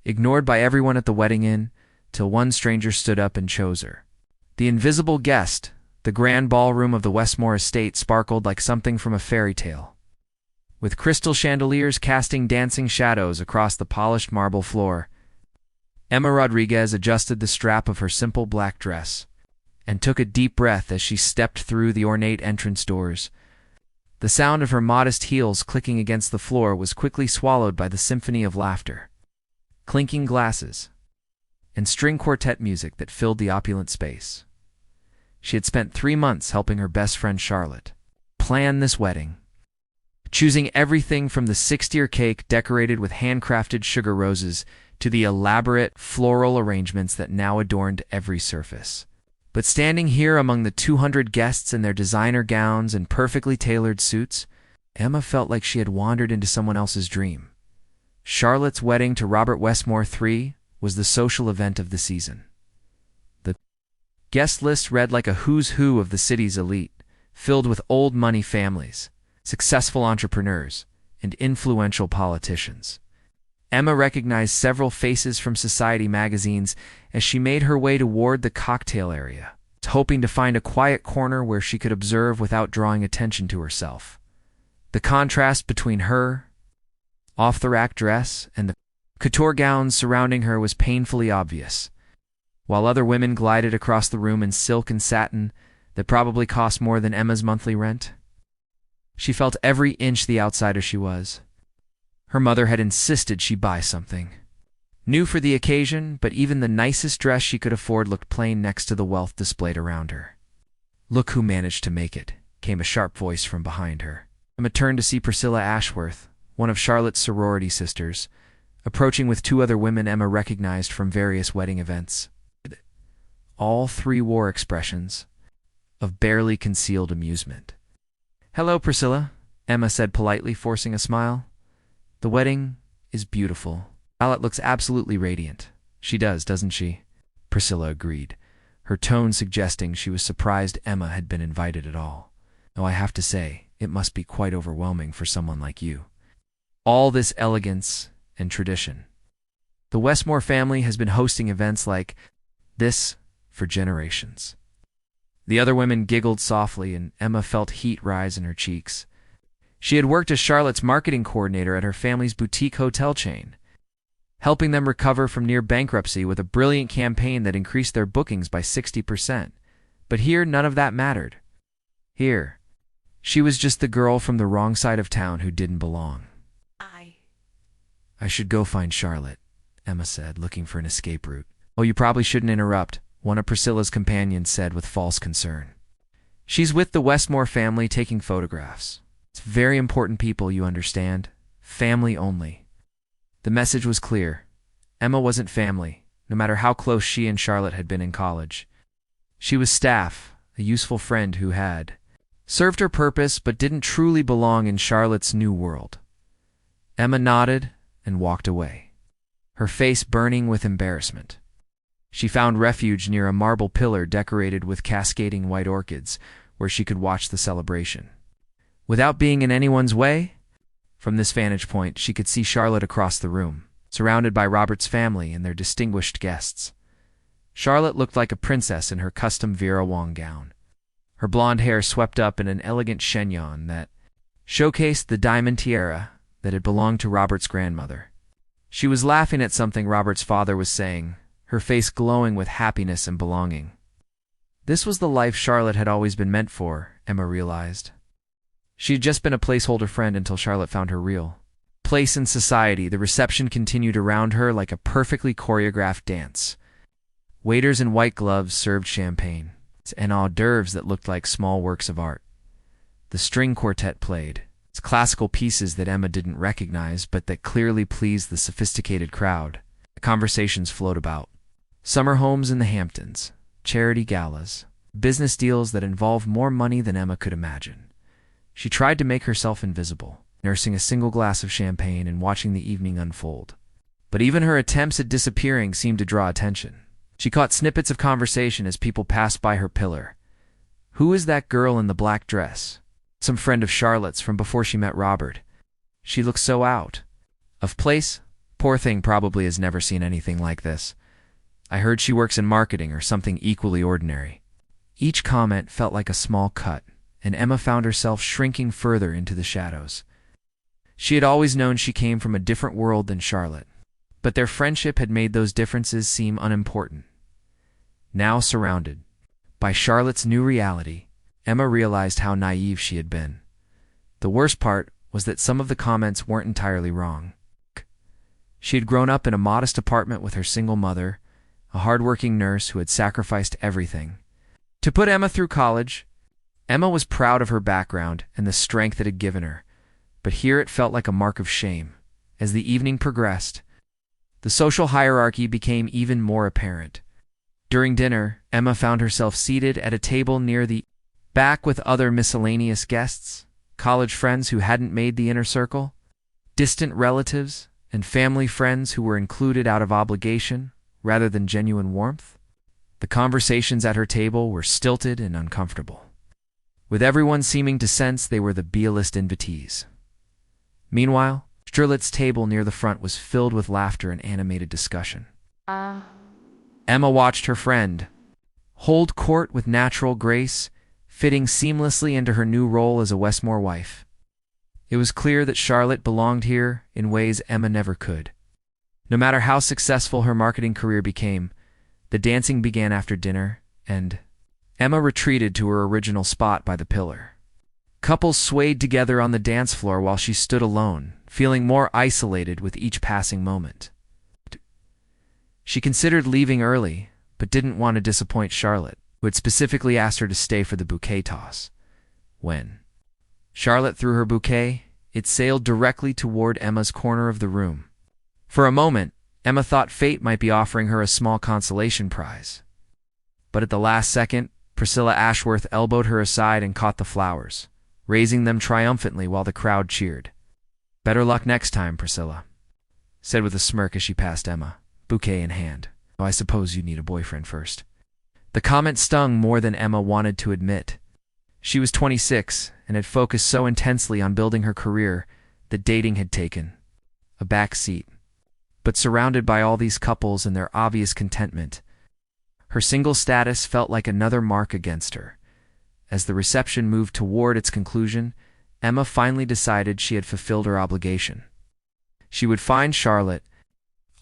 ignored by everyone at the wedding inn, till one stranger stood up and chose her. The invisible guest, the grand ballroom of the Westmore estate, sparkled like something from a fairy tale, with crystal chandeliers casting dancing shadows across the polished marble floor. Emma Rodriguez adjusted the strap of her simple black dress and took a deep breath as she stepped through the ornate entrance doors. The sound of her modest heels clicking against the floor was quickly swallowed by the symphony of laughter, clinking glasses, and string quartet music that filled the opulent space. She had spent 3 months helping her best friend Charlotte plan this wedding, choosing everything from the 6-tier cake decorated with handcrafted sugar roses to the elaborate floral arrangements that now adorned every surface. But standing here among the 200 guests in their designer gowns and perfectly tailored suits, Emma felt like she had wandered into someone else's dream. Charlotte's wedding to Robert Westmore III was the social event of the season. The guest list read like a who's who of the city's elite, filled with old money families, successful entrepreneurs, and influential politicians. Emma recognized several faces from society magazines as she made her way toward the cocktail area, hoping to find a quiet corner where she could observe without drawing attention to herself. The contrast between her off-the-rack dress and the couture gowns surrounding her was painfully obvious. While other women glided across the room in silk and satin that probably cost more than Emma's monthly rent, she felt every inch the outsider she was. Her mother had insisted she buy something new for the occasion, but even the nicest dress she could afford looked plain next to the wealth displayed around her. "Look who managed to make it," came a sharp voice from behind her. Emma turned to see Priscilla Ashworth, one of Charlotte's sorority sisters, approaching with 2 other women Emma recognized from various wedding events. All 3 wore expressions of barely concealed amusement. "Hello, Priscilla," Emma said politely, forcing a smile. "The wedding is beautiful. Charlotte looks absolutely radiant." "She does, doesn't she?" Priscilla agreed, her tone suggesting she was surprised Emma had been invited at all. "Oh, I have to say, it must be quite overwhelming for someone like you. All this elegance and tradition. The Westmore family has been hosting events like this for generations." The other women giggled softly, and Emma felt heat rise in her cheeks. She had worked as Charlotte's marketing coordinator at her family's boutique hotel chain, helping them recover from near bankruptcy with a brilliant campaign that increased their bookings by 60%. But here, none of that mattered. Here, she was just the girl from the wrong side of town who didn't belong. I should go find Charlotte," Emma said, looking for an escape route. "Oh, you probably shouldn't interrupt," one of Priscilla's companions said with false concern. "She's with the Westmore family taking photographs. It's very important people, you understand. Family only." The message was clear. Emma wasn't family, no matter how close she and Charlotte had been in college. She was staff, a useful friend who had served her purpose but didn't truly belong in Charlotte's new world. Emma nodded and walked away, her face burning with embarrassment. She found refuge near a marble pillar decorated with cascading white orchids, where she could watch the celebration without being in anyone's way. From this vantage point, she could see Charlotte across the room, surrounded by Robert's family and their distinguished guests. Charlotte looked like a princess in her custom Vera Wang gown, her blonde hair swept up in an elegant chignon that showcased the diamond tiara that had belonged to Robert's grandmother. She was laughing at something Robert's father was saying, her face glowing with happiness and belonging. This was the life Charlotte had always been meant for, Emma realized. She had just been a placeholder friend until Charlotte found her real place in society. The reception continued around her like a perfectly choreographed dance. Waiters in white gloves served champagne and hors d'oeuvres that looked like small works of art. The string quartet played its classical pieces that Emma didn't recognize but that clearly pleased the sophisticated crowd. The conversations flowed about summer homes in the Hamptons, charity galas, business deals that involved more money than Emma could imagine. She tried to make herself invisible, nursing a single glass of champagne and watching the evening unfold. But even her attempts at disappearing seemed to draw attention. She caught snippets of conversation as people passed by her pillar. "Who is that girl in the black dress?" "Some friend of Charlotte's from before she met Robert. She looks so out of place, poor thing probably has never seen anything like this. I heard she works in marketing or something equally ordinary. Each comment felt like a small cut, and Emma found herself shrinking further into the shadows. She had always known she came from a different world than Charlotte, but their friendship had made those differences seem unimportant. Now surrounded by Charlotte's new reality, Emma realized how naive she had been. The worst part was that some of the comments weren't entirely wrong. She had grown up in a modest apartment with her single mother, a hardworking nurse who had sacrificed everything to put Emma through college. Emma was proud of her background and the strength it had given her, but here it felt like a mark of shame. As the evening progressed, the social hierarchy became even more apparent. During dinner, Emma found herself seated at a table near the back with other miscellaneous guests, college friends who hadn't made the inner circle, distant relatives, and family friends who were included out of obligation rather than genuine warmth. The conversations at her table were stilted and uncomfortable, with everyone seeming to sense they were the B-list invitees. Meanwhile, Charlotte's table near the front was filled with laughter and animated discussion. Emma watched her friend hold court with natural grace, fitting seamlessly into her new role as a Westmore wife. It was clear that Charlotte belonged here in ways Emma never could. No matter how successful her marketing career became, the dancing began after dinner, and Emma retreated to her original spot by the pillar. Couples swayed together on the dance floor while she stood alone, feeling more isolated with each passing moment. She considered leaving early, but didn't want to disappoint Charlotte, who had specifically asked her to stay for the bouquet toss. When Charlotte threw her bouquet, it sailed directly toward Emma's corner of the room. For a moment, Emma thought fate might be offering her a small consolation prize. But at the last second, Priscilla Ashworth elbowed her aside and caught the flowers, raising them triumphantly while the crowd cheered. "Better luck next time, Priscilla," said with a smirk as she passed Emma, bouquet in hand. "Oh, I suppose you need a boyfriend first." The comment stung more than Emma wanted to admit. She was 26 and had focused so intensely on building her career that dating had taken a back seat. But surrounded by all these couples and their obvious contentment, her single status felt like another mark against her. As the reception moved toward its conclusion, Emma finally decided she had fulfilled her obligation. She would find Charlotte,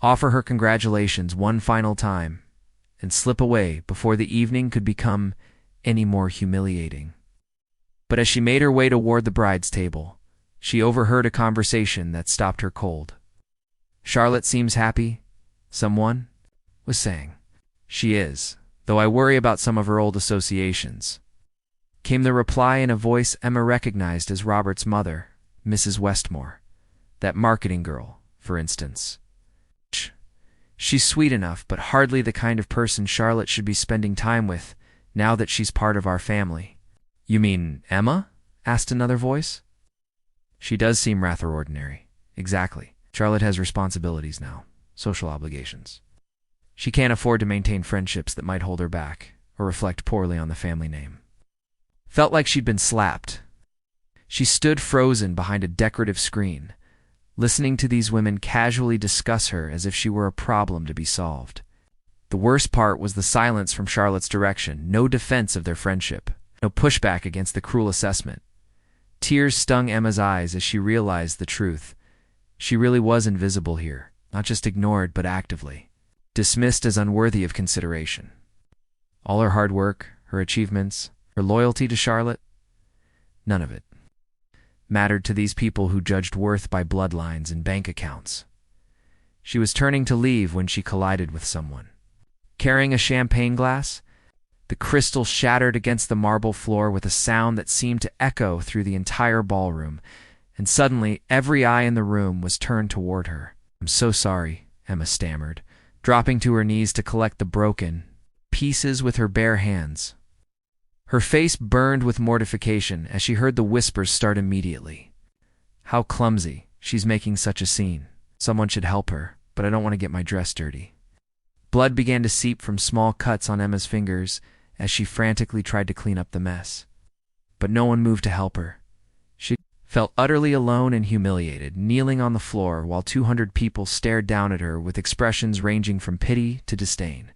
offer her congratulations one final time, and slip away before the evening could become any more humiliating. But as she made her way toward the bride's table, she overheard a conversation that stopped her cold. "Charlotte seems happy," someone was saying. "She is, though I worry about some of her old associations," came the reply in a voice Emma recognized as Robert's mother, Mrs. Westmore. That marketing girl, for instance. She's sweet enough, but hardly the kind of person Charlotte should be spending time with, now that she's part of our family. "You mean Emma?" asked another voice. "She does seem rather ordinary." "Exactly. Charlotte has responsibilities now, social obligations. She can't afford to maintain friendships that might hold her back or reflect poorly on the family name." Felt like she'd been slapped. She stood frozen behind a decorative screen, listening to these women casually discuss her as if she were a problem to be solved. The worst part was the silence from Charlotte's direction, no defense of their friendship, no pushback against the cruel assessment. Tears stung Emma's eyes as she realized the truth. She really was invisible here, not just ignored but actively dismissed as unworthy of consideration. All her hard work, her achievements, her loyalty to Charlotte, none of it mattered to these people who judged worth by bloodlines and bank accounts. She was turning to leave when she collided with someone. Carrying a champagne glass, the crystal shattered against the marble floor with a sound that seemed to echo through the entire ballroom, and suddenly every eye in the room was turned toward her. "I'm so sorry," Emma stammered, dropping to her knees to collect the broken pieces with her bare hands. Her face burned with mortification as she heard the whispers start immediately. "How clumsy. She's making such a scene. Someone should help her, but I don't want to get my dress dirty." Blood began to seep from small cuts on Emma's fingers as she frantically tried to clean up the mess. But no one moved to help her. She felt utterly alone and humiliated, kneeling on the floor while 200 people stared down at her with expressions ranging from pity to disdain.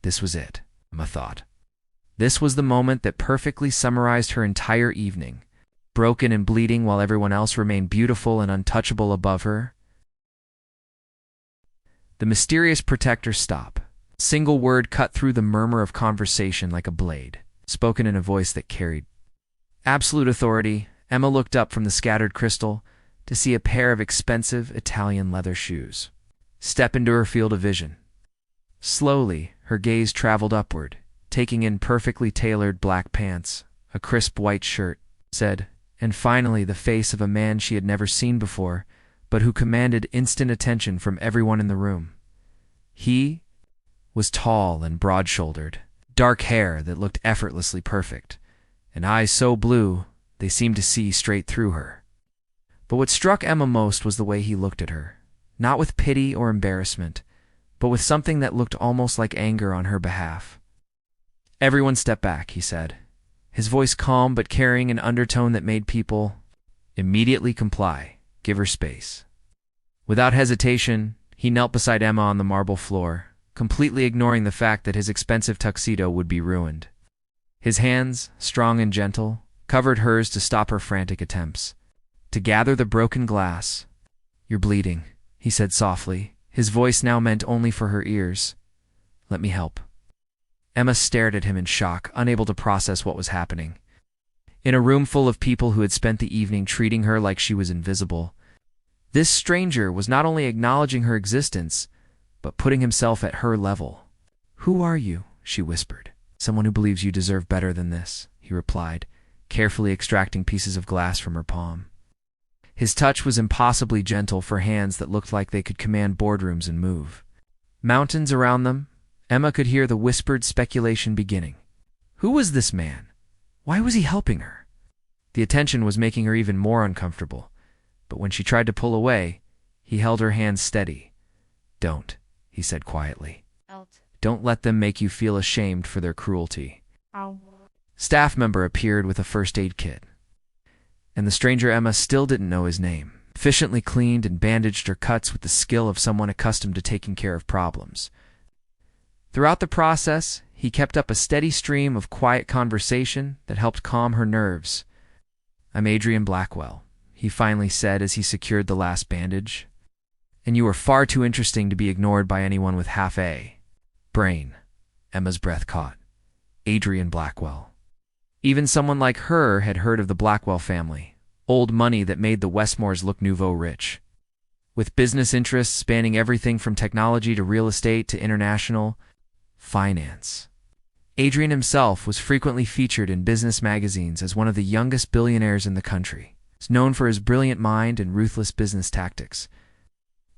This was it, Emma thought. This was the moment that perfectly summarized her entire evening. Broken and bleeding while everyone else remained beautiful and untouchable above her. The mysterious protector stop. A single word cut through the murmur of conversation like a blade, spoken in a voice that carried absolute authority. Emma looked up from the scattered crystal to see a pair of expensive Italian leather shoes step into her field of vision. Slowly, her gaze traveled upward, taking in perfectly tailored black pants, a crisp white shirt, and finally the face of a man she had never seen before, but who commanded instant attention from everyone in the room. He was tall and broad-shouldered, dark hair that looked effortlessly perfect, and eyes so blue they seemed to see straight through her. But what struck Emma most was the way he looked at her, not with pity or embarrassment, but with something that looked almost like anger on her behalf. "Everyone step back," he said, his voice calm but carrying an undertone that made people immediately comply. "Give her space." Without hesitation, he knelt beside Emma on the marble floor, completely ignoring the fact that his expensive tuxedo would be ruined. His hands, strong and gentle, covered hers to stop her frantic attempts to gather the broken glass. "You're bleeding," he said softly, his voice now meant only for her ears. "Let me help." Emma stared at him in shock, unable to process what was happening. In a room full of people who had spent the evening treating her like she was invisible, this stranger was not only acknowledging her existence, but putting himself at her level. "Who are you?" she whispered. "Someone who believes you deserve better than this," he replied, carefully extracting pieces of glass from her palm. His touch was impossibly gentle for hands that looked like they could command boardrooms and move mountains around them. Emma could hear the whispered speculation beginning. Who was this man? Why was he helping her? The attention was making her even more uncomfortable, but when she tried to pull away, he held her hands steady. "Don't," he said quietly. "Don't let them make you feel ashamed for their cruelty." Staff member appeared with a first aid kit, and the stranger Emma still didn't know his name. Efficiently cleaned and bandaged her cuts with the skill of someone accustomed to taking care of problems. Throughout the process, he kept up a steady stream of quiet conversation that helped calm her nerves. "I'm Adrian Blackwell," he finally said as he secured the last bandage. "And you are far too interesting to be ignored by anyone with half a brain." Emma's breath caught. Adrian Blackwell. Even someone like her had heard of the Blackwell family, old money that made the Westmores look nouveau rich. With business interests spanning everything from technology to real estate to international finance. Adrian himself was frequently featured in business magazines as one of the youngest billionaires in the country. He's known for his brilliant mind and ruthless business tactics.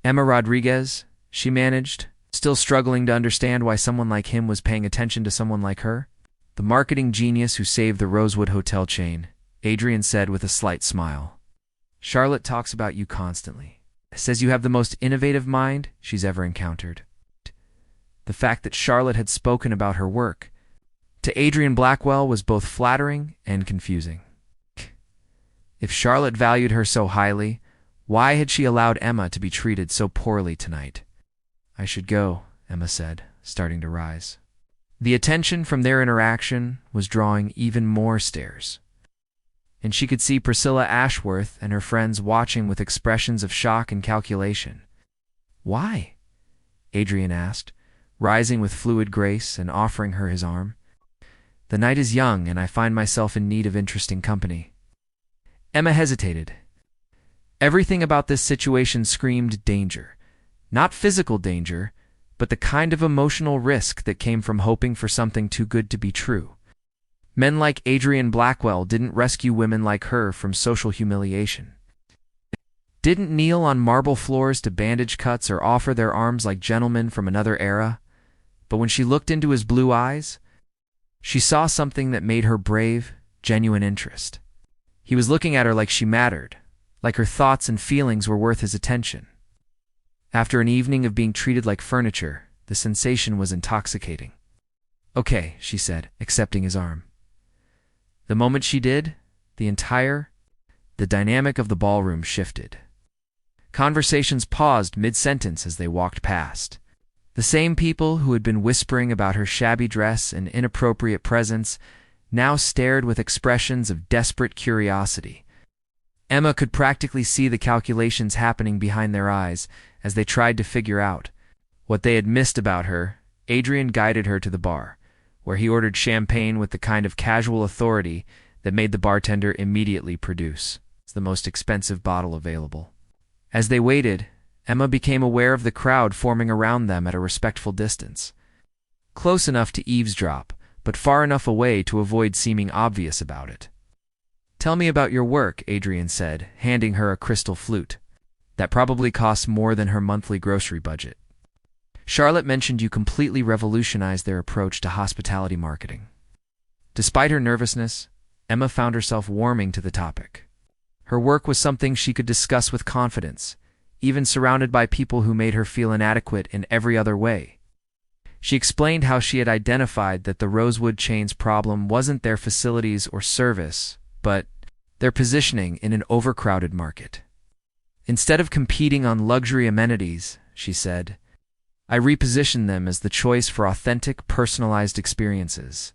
Emma Rodriguez, she managed, still struggling to understand why someone like him was paying attention to someone like her. "The marketing genius who saved the Rosewood hotel chain," Adrian said with a slight smile. "Charlotte talks about you constantly. Says you have the most innovative mind she's ever encountered." The fact that Charlotte had spoken about her work to Adrian Blackwell was both flattering and confusing. If Charlotte valued her so highly, why had she allowed Emma to be treated so poorly tonight? "I should go," Emma said, starting to rise. The attention from their interaction was drawing even more stares, and she could see Priscilla Ashworth and her friends watching with expressions of shock and calculation. "Why?" Adrian asked, rising with fluid grace and offering her his arm. "The night is young, and I find myself in need of interesting company." Emma hesitated. Everything about this situation screamed danger. Not physical danger, but the kind of emotional risk that came from hoping for something too good to be true. Men like Adrian Blackwell didn't rescue women like her from social humiliation. Didn't kneel on marble floors to bandage cuts or offer their arms like gentlemen from another era. But when she looked into his blue eyes, she saw something that made her brave, genuine interest. He was looking at her like she mattered, like her thoughts and feelings were worth his attention. After an evening of being treated like furniture, the sensation was intoxicating. "Okay," she said, accepting his arm. The moment she did, the entire The dynamic of the ballroom shifted. Conversations paused mid-sentence as they walked past. The same people who had been whispering about her shabby dress and inappropriate presence now stared with expressions of desperate curiosity. Emma could practically see the calculations happening behind their eyes as they tried to figure out what they had missed about her. Adrian guided her to the bar, where he ordered champagne with the kind of casual authority that made the bartender immediately produce the most expensive bottle available. As they waited, Emma became aware of the crowd forming around them at a respectful distance. Close enough to eavesdrop, but far enough away to avoid seeming obvious about it. "Tell me about your work," Adrian said, handing her a crystal flute. "That probably costs more than her monthly grocery budget. Charlotte mentioned you completely revolutionized their approach to hospitality marketing." Despite her nervousness, Emma found herself warming to the topic. Her work was something she could discuss with confidence, even surrounded by people who made her feel inadequate in every other way. She explained how she had identified that the Rosewood chain's problem wasn't their facilities or service, but their positioning in an overcrowded market. "Instead of competing on luxury amenities," she said, "I repositioned them as the choice for authentic, personalized experiences.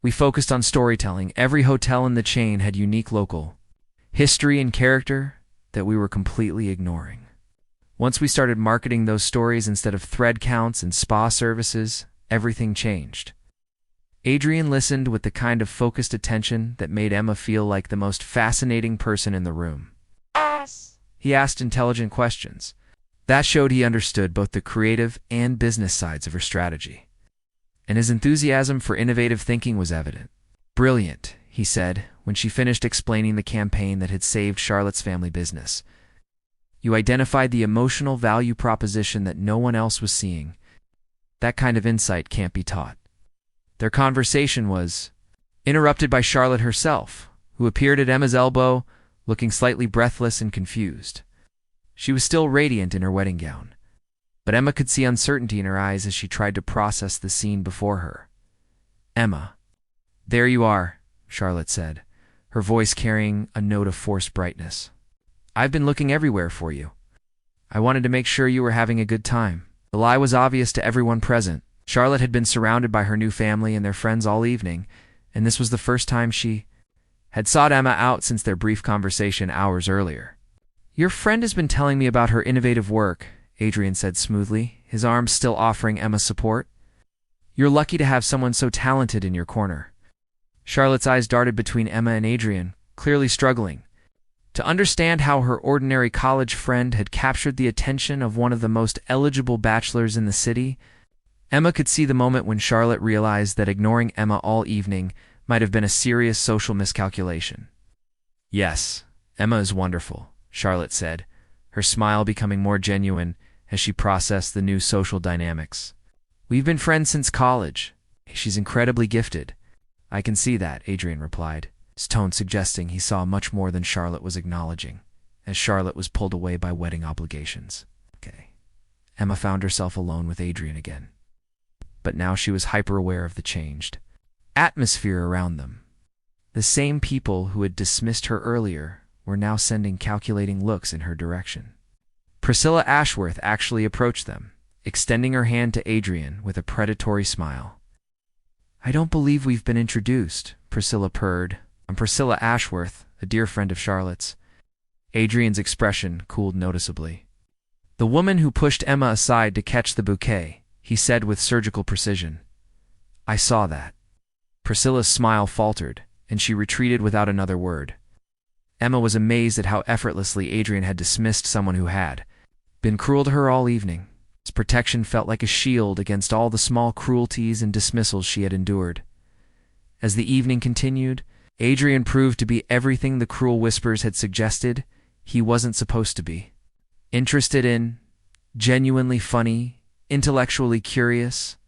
We focused on storytelling. Every hotel in the chain had unique local history and character that we were completely ignoring. Once we started marketing those stories instead of thread counts and spa services, everything changed." Adrian listened with the kind of focused attention that made Emma feel like the most fascinating person in the room. He asked intelligent questions. That showed he understood both the creative and business sides of her strategy. And his enthusiasm for innovative thinking was evident. "Brilliant," he said, when she finished explaining the campaign that had saved Charlotte's family business. "You identified the emotional value proposition that no one else was seeing. That kind of insight can't be taught." Their conversation was interrupted by Charlotte herself, who appeared at Emma's elbow, looking slightly breathless and confused. She was still radiant in her wedding gown, but Emma could see uncertainty in her eyes as she tried to process the scene before her. "Emma." "There you are," Charlotte said, her voice carrying a note of forced brightness. "I've been looking everywhere for you. I wanted to make sure you were having a good time." The lie was obvious to everyone present. Charlotte had been surrounded by her new family and their friends all evening, and this was the first time she had sought Emma out since their brief conversation hours earlier. "Your friend has been telling me about her innovative work," Adrian said smoothly, his arms still offering Emma support. "You're lucky to have someone so talented in your corner." Charlotte's eyes darted between Emma and Adrian, clearly struggling to understand how her ordinary college friend had captured the attention of one of the most eligible bachelors in the city. Emma could see the moment when Charlotte realized that ignoring Emma all evening might have been a serious social miscalculation. "Yes, Emma is wonderful," Charlotte said, her smile becoming more genuine as she processed the new social dynamics. "We've been friends since college. She's incredibly gifted." "I can see that," Adrian replied, his tone suggesting he saw much more than Charlotte was acknowledging, as Charlotte was pulled away by wedding obligations. "Okay." Emma found herself alone with Adrian again. But now she was hyper-aware of the changed atmosphere around them. The same people who had dismissed her earlier were now sending calculating looks in her direction. Priscilla Ashworth actually approached them, extending her hand to Adrian with a predatory smile. "I don't believe we've been introduced," Priscilla purred. "I'm Priscilla Ashworth, a dear friend of Charlotte's." Adrian's expression cooled noticeably. "The woman who pushed Emma aside to catch the bouquet," he said with surgical precision. "I saw that." Priscilla's smile faltered, and she retreated without another word. Emma was amazed at how effortlessly Adrian had dismissed someone who had been cruel to her all evening. His protection felt like a shield against all the small cruelties and dismissals she had endured. As the evening continued, Adrian proved to be everything the cruel whispers had suggested he wasn't supposed to be. Interested in, genuinely funny, intellectually curious,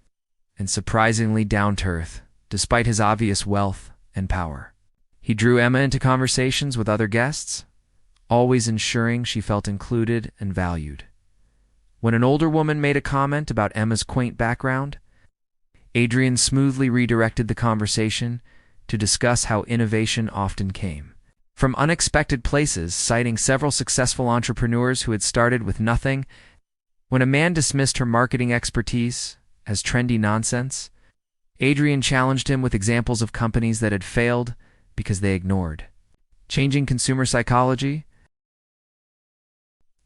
and surprisingly down-to-earth, despite his obvious wealth and power. He drew Emma into conversations with other guests, always ensuring she felt included and valued. When an older woman made a comment about Emma's quaint background, Adrian smoothly redirected the conversation to discuss how innovation often came from unexpected places, citing several successful entrepreneurs who had started with nothing. When a man dismissed her marketing expertise as trendy nonsense, Adrian challenged him with examples of companies that had failed because they ignored changing consumer psychology.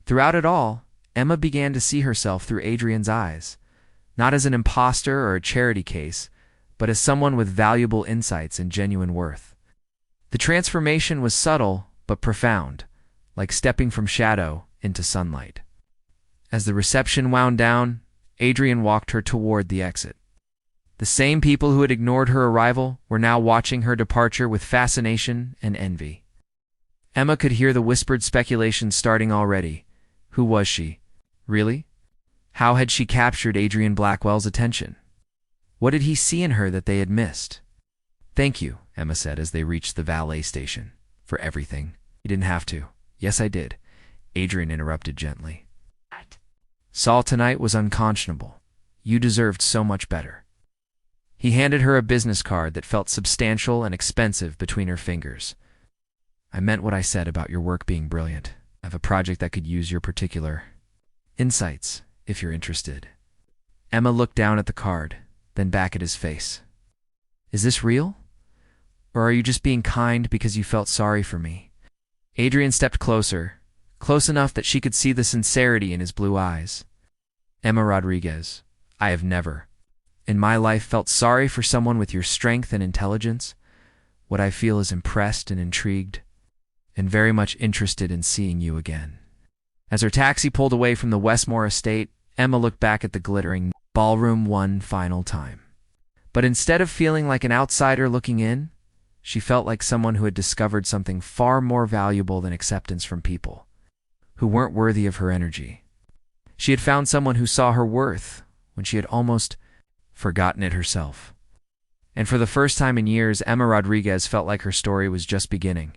Throughout it all, Emma began to see herself through Adrian's eyes, not as an imposter or a charity case, but as someone with valuable insights and genuine worth. The transformation was subtle but profound, like stepping from shadow into sunlight. As the reception wound down, Adrian walked her toward the exit. The same people who had ignored her arrival were now watching her departure with fascination and envy. Emma could hear the whispered speculation starting already. Who was she? Really? How had she captured Adrian Blackwell's attention? What did he see in her that they had missed? "Thank you," Emma said as they reached the valet station. "For everything. You didn't have to." "Yes, I did," Adrian interrupted gently. "Saul tonight was unconscionable. You deserved so much better." He handed her a business card that felt substantial and expensive between her fingers. "I meant what I said about your work being brilliant. I have a project that could use your particular insights, if you're interested." Emma looked down at the card, then back at his face. "Is this real? Or are you just being kind because you felt sorry for me?" Adrian stepped closer, close enough that she could see the sincerity in his blue eyes. "Emma Rodriguez, I have never, in my life, felt sorry for someone with your strength and intelligence. What I feel is impressed and intrigued, and very much interested in seeing you again." As her taxi pulled away from the Westmore estate, Emma looked back at the glittering ballroom one final time. But instead of feeling like an outsider looking in, she felt like someone who had discovered something far more valuable than acceptance from people who weren't worthy of her energy. She had found someone who saw her worth when she had almost forgotten it herself. And for the first time in years, Emma Rodriguez felt like her story was just beginning.